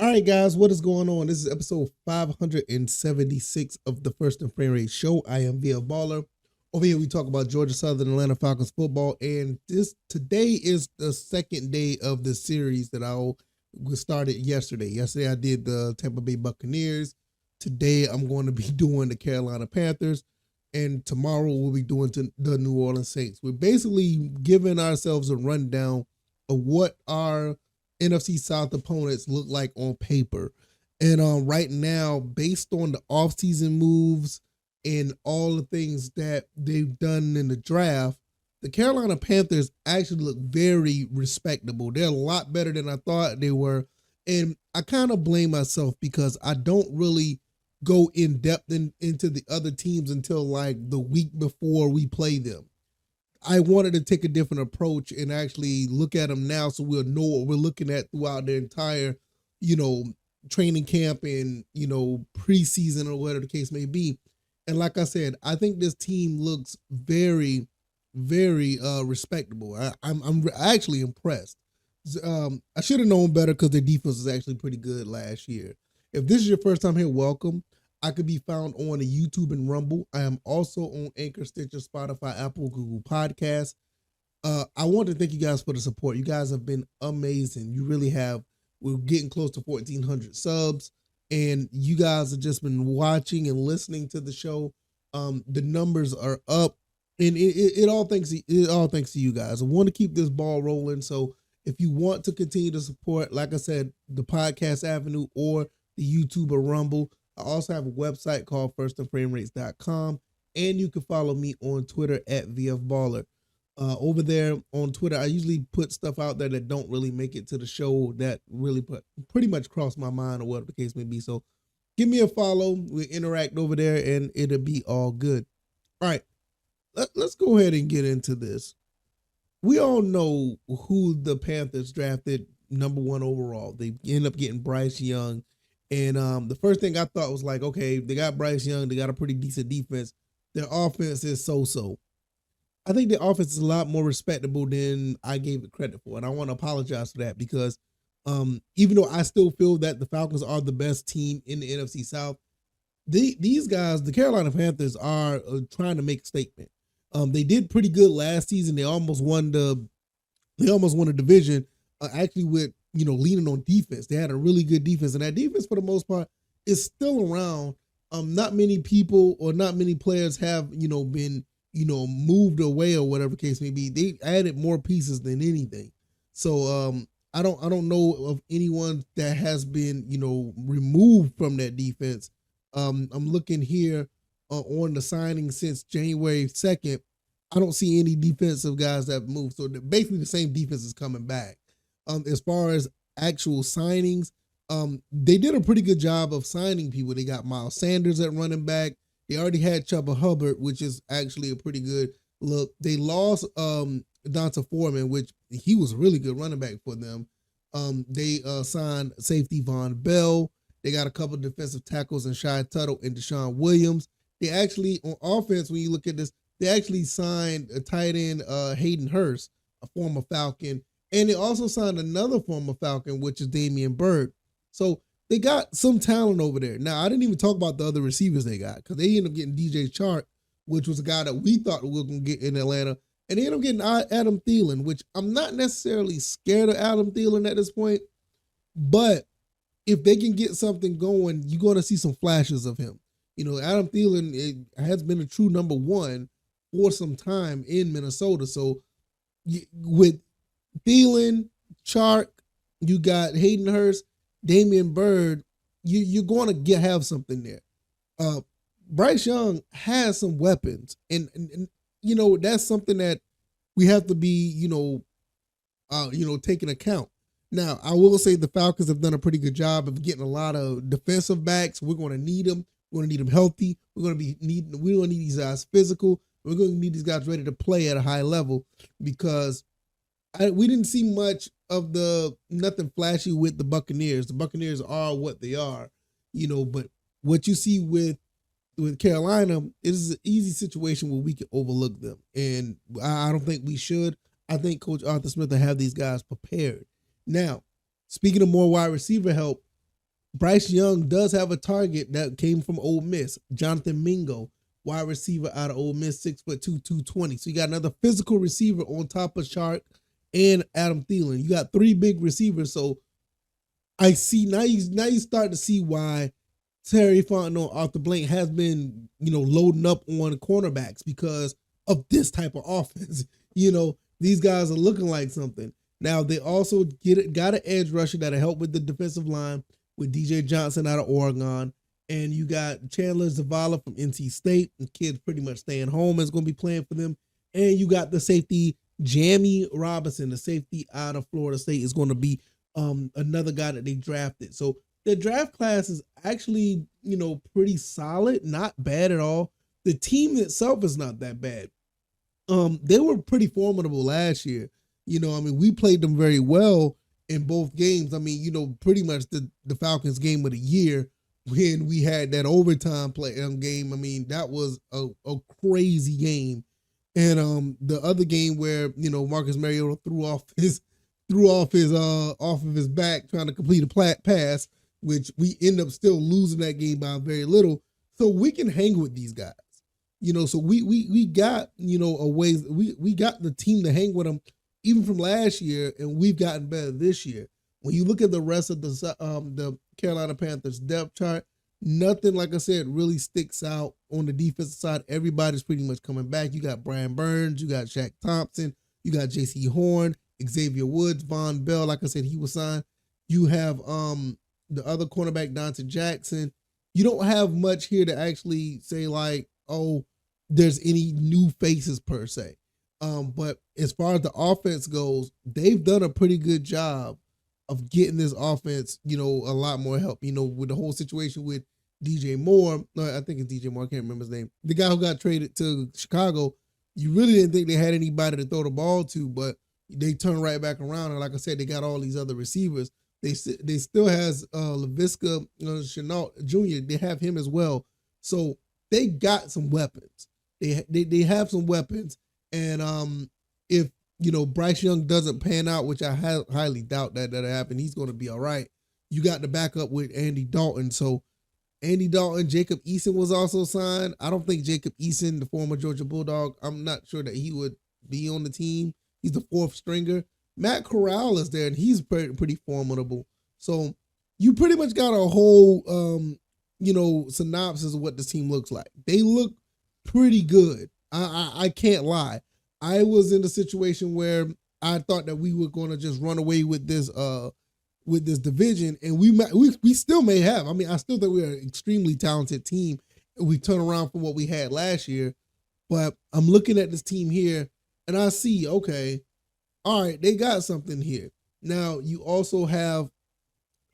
All right, guys, what is going on? This is episode 576 of the First and Frame Rate Show. I am VF Baller. Over here, we talk about Georgia Southern Atlanta Falcons football, and today is the second day of the series that I started yesterday. Yesterday, I did the Tampa Bay Buccaneers. Today, I'm going to be doing the Carolina Panthers, and tomorrow we'll be doing the New Orleans Saints. We're basically giving ourselves a rundown of what our NFC South opponents look like on paper. And right now, based on the offseason moves and all the things that they've done in the draft, the Carolina Panthers actually look very respectable. They're a lot better than I thought they were. And I kind of blame myself because I don't really go in depth into the other teams until like the week before we play them. I wanted to take a different approach and actually look at them now so we'll know what we're looking at throughout their entire, training camp and, preseason or whatever the case may be. And like I said, I think this team looks very, very respectable. I'm actually impressed. I should have known better because their defense was actually pretty good last year. If this is your first time here, welcome. I could be found on the YouTube and Rumble. I am also on Anchor, Stitcher, Spotify, Apple, Google Podcasts. I want to thank you guys for the support. You guys have been amazing. You really have. We're getting close to 1,400 subs, and you guys have just been watching and listening to the show. The numbers are up, and it all thanks to you guys. I want to keep this ball rolling. So if you want to continue to support, like I said, the podcast avenue or the YouTube or Rumble. I also have a website called firstandframerates.com, and you can follow me on Twitter at VFBaller. Over there on Twitter, I usually put stuff out there that don't really make it to the show that really pretty much cross my mind or whatever the case may be. So give me a follow. We interact over there, and it'll be all good. All right, let's go ahead and get into this. We all know who the Panthers drafted number 1 overall. They end up getting Bryce Young. And the first thing I thought was like, okay, they got Bryce Young. They got a pretty decent defense. Their offense is so-so. I think the offense is a lot more respectable than I gave it credit for. And I want to apologize for that because even though I still feel that the Falcons are the best team in the NFC South, these guys, the Carolina Panthers, are trying to make a statement. They did pretty good last season. They almost won the division, actually with leaning on defense. They had a really good defense, and that defense, for the most part, is still around. Not many people or not many players have, been, moved away or whatever case may be. They added more pieces than anything. So I don't know of anyone that has been, removed from that defense. I'm looking here on the signing since January 2nd. I don't see any defensive guys that have moved. So basically the same defense is coming back. As far as actual signings, they did a pretty good job of signing people. They got Miles Sanders at running back. They already had Chuba Hubbard, which is actually a pretty good look. They lost Donta Foreman, which he was a really good running back for them. They signed safety Von Bell. They got a couple of defensive tackles in Shy Tuttle and Deshaun Williams. They actually, on offense, when you look at this, they actually signed a tight end, Hayden Hurst, a former Falcon. And they also signed another former Falcon, which is Damian Byrd. So they got some talent over there. Now, I didn't even talk about the other receivers they got because they ended up getting DJ Chark, which was a guy that we thought we were going to get in Atlanta. And they ended up getting Adam Thielen, which I'm not necessarily scared of Adam Thielen at this point. But if they can get something going, you're going to see some flashes of him. Adam Thielen has been a true number 1 for some time in Minnesota. So with Thielen, Chark, you got Hayden Hurst, Damian Byrd, you're going to have something there. Bryce Young has some weapons, and that's something that we have to be taking account. Now, I will say the Falcons have done a pretty good job of getting a lot of defensive backs. We're going to need them. We're going to need them healthy. We're going to need these guys physical. We're going to need these guys ready to play at a high level because we didn't see much of nothing flashy with the Buccaneers. The Buccaneers are what they are, but what you see with Carolina, it is an easy situation where we can overlook them. And I don't think we should. I think Coach Arthur Smith will have these guys prepared. Now, speaking of more wide receiver help, Bryce Young does have a target that came from Ole Miss, Jonathan Mingo, wide receiver out of Ole Miss, 6'2", 220. So you got another physical receiver on top of Shark and Adam Thielen. You got 3 big receivers. So I see now you start to see why Terry Fontenot, Arthur Blank has been, loading up on cornerbacks because of this type of offense. These guys are looking like something. Now they also got an edge rusher that'll help with the defensive line with DJ Johnson out of Oregon. And you got Chandler Zavala from NC State. The kid's pretty much staying home, is going to be playing for them. And you got the safety, Jamie Robinson, the safety out of Florida State, is going to be another guy that they drafted. So the draft class is actually, pretty solid, not bad at all. The team itself is not that bad. They were pretty formidable last year. We played them very well in both games. Pretty much the Falcons game of the year when we had that overtime game. That was a crazy game. And the other game where, Marcus Mariota threw off of his back trying to complete a pass, which we end up still losing that game by very little. So we can hang with these guys. So we got, a ways, we got the team to hang with them even from last year, and we've gotten better this year. When you look at the rest of the Carolina Panthers depth chart, nothing, like I said, really sticks out on the defensive side. Everybody's pretty much coming back. You got Brian Burns, you got Shaq Thompson, you got J.C. Horn, Xavier Woods, Von Bell. Like I said, he was signed. You have the other cornerback, Dante Jackson. You don't have much here to actually say like, oh, there's any new faces per se. But as far as the offense goes, they've done a pretty good job of getting this offense, a lot more help. With the whole situation with DJ Moore, I think it's DJ Moore, I can't remember his name. The guy who got traded to Chicago, you really didn't think they had anybody to throw the ball to, but they turned right back around. And like I said, they got all these other receivers. They still has LaVisca Chenault Jr. They have him as well. So they got some weapons. They have some weapons. And if Bryce Young doesn't pan out, which I highly doubt that'll happen, he's going to be all right. You got the backup with Andy Dalton. So Andy Dalton, Jacob Eason was also signed. I don't think Jacob Eason, the former Georgia Bulldog, I'm not sure that he would be on the team. He's the 4th stringer. Matt Corral is there, and he's pretty formidable. So you pretty much got a whole, synopsis of what this team looks like. They look pretty good. I can't lie. I was in a situation where I thought that we were going to just run away with this division, and we still may have. I still think we're an extremely talented team. We turn around from what we had last year, but I'm looking at this team here, and I see, okay, all right, they got something here. Now you also have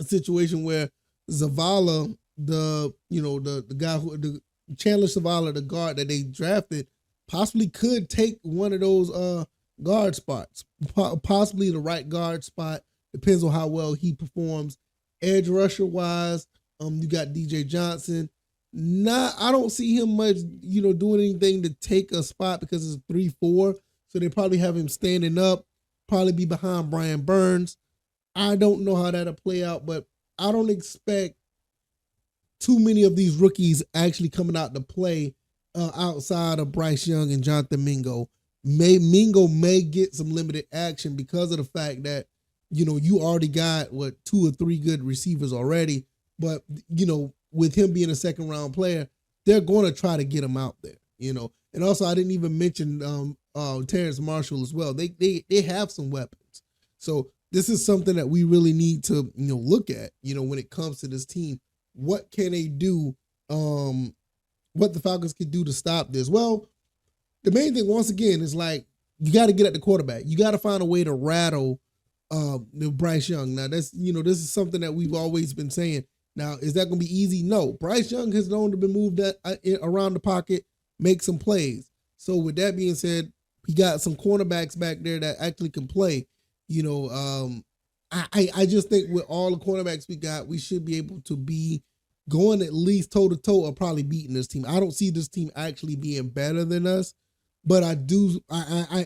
a situation where Zavala, the guy the Chandler Zavala, the guard that they drafted, possibly could take one of those guard spots, possibly the right guard spot. Depends on how well he performs. Edge rusher wise, you got DJ Johnson. I don't see him much, doing anything to take a spot because it's 3-4. So they probably have him standing up, probably be behind Brian Burns. I don't know how that'll play out, but I don't expect too many of these rookies actually coming out to play outside of Bryce Young and Jonathan Mingo. Mingo may get some limited action because of the fact that, you already got 2 or 3 good receivers already. But, with him being a 2nd round player, they're going to try to get him out there, And also, I didn't even mention Terrence Marshall as well. They have some weapons. So this is something that we really need to, look at, when it comes to this team. What can they do? What the Falcons can do to stop this? Well, the main thing, once again, is like, you got to get at the quarterback. You got to find a way to rattle Bryce Young. Now, that's, this is something that we've always been saying. Now, is that going to be easy? No. Bryce Young has known to be moved around the pocket, make some plays. So with that being said, he got some cornerbacks back there that actually can play. I just think with all the cornerbacks we got, we should be able to be going at least toe-to-toe or probably beating this team. I don't see this team actually being better than us, but I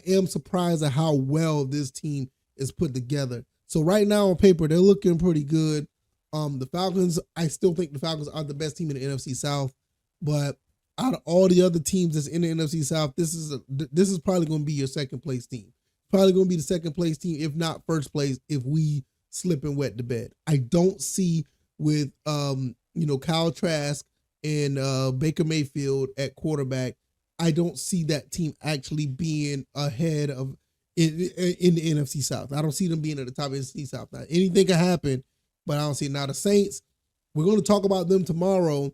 am surprised at how well this team is put together. So right now on paper, they're looking pretty good. The Falcons, I still think the Falcons are the best team in the NFC South, but out of all the other teams that's in the NFC South, this is probably going to be your second place team. Probably going to be the second place team, if not first place, if we slip and wet the bed. I don't see with Kyle Trask and Baker Mayfield at quarterback. I don't see that team actually being ahead of in the NFC South. I don't see them being at the top of the NFC South. Now, anything can happen, but I don't see it. Now the Saints, we're going to talk about them tomorrow,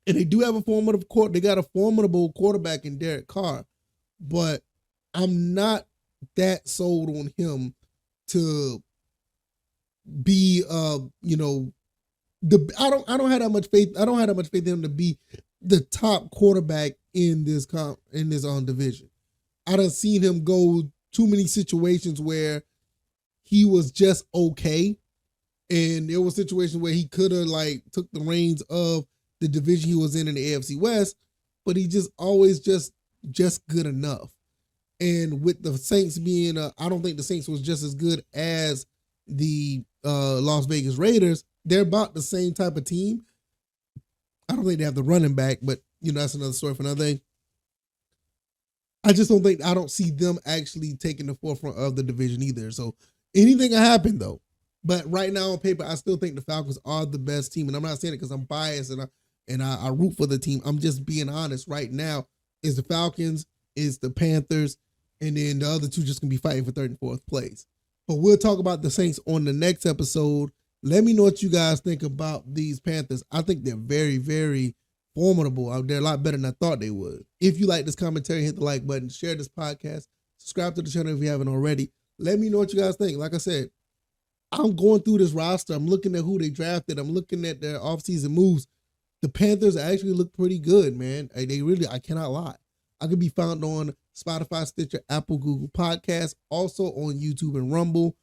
and they do have a formidable quarterback in Derek Carr, but I'm not that sold on him to be I don't have that much faith. I don't have that much faith in him to be the top quarterback in this division. I done seen him go too many situations where he was just okay, and there was situations where he could have took the reins of the division he was in the AFC West, but he just always just good enough. And with the Saints being, I don't think the Saints was just as good as the Las Vegas Raiders. They're about the same type of team. I don't think they have the running back, but that's another story for another day. I don't see them actually taking the forefront of the division either. So anything can happen though. But right now on paper, I still think the Falcons are the best team. And I'm not saying it because I'm biased and I root for the team. I'm just being honest. Right now, it's the Falcons, it's the Panthers, and then the other two just going to be fighting for third and fourth place. But we'll talk about the Saints on the next episode. Let me know what you guys think about these Panthers. I think they're very, very formidable. They're a lot better than I thought they would. If you like this commentary, hit the like button, share this podcast, subscribe to the channel if you haven't already. Let me know what you guys think. Like I said, I'm going through this roster. I'm looking at who they drafted. I'm looking at their offseason moves. The Panthers actually look pretty good, man. I cannot lie. I could be found on Spotify, Stitcher, Apple, Google Podcasts, also on YouTube and Rumble.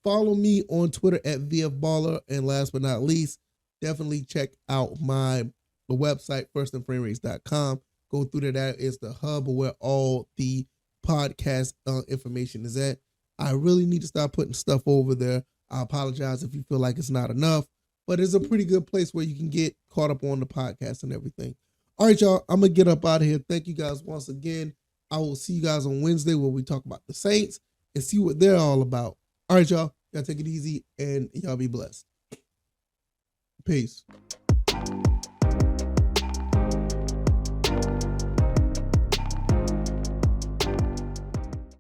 Follow me on Twitter at VFBaller. And last but not least, definitely check out the website, firstandframerates.com. Go through that. It's the hub where all the podcast information is at. I really need to start putting stuff over there. I apologize if you feel like it's not enough, but it's a pretty good place where you can get caught up on the podcast and everything. All right, y'all, I'm going to get up out of here. Thank you guys once again. I will see you guys on Wednesday where we talk about the Saints and see what they're all about. All right, y'all, take it easy and y'all be blessed. Peace.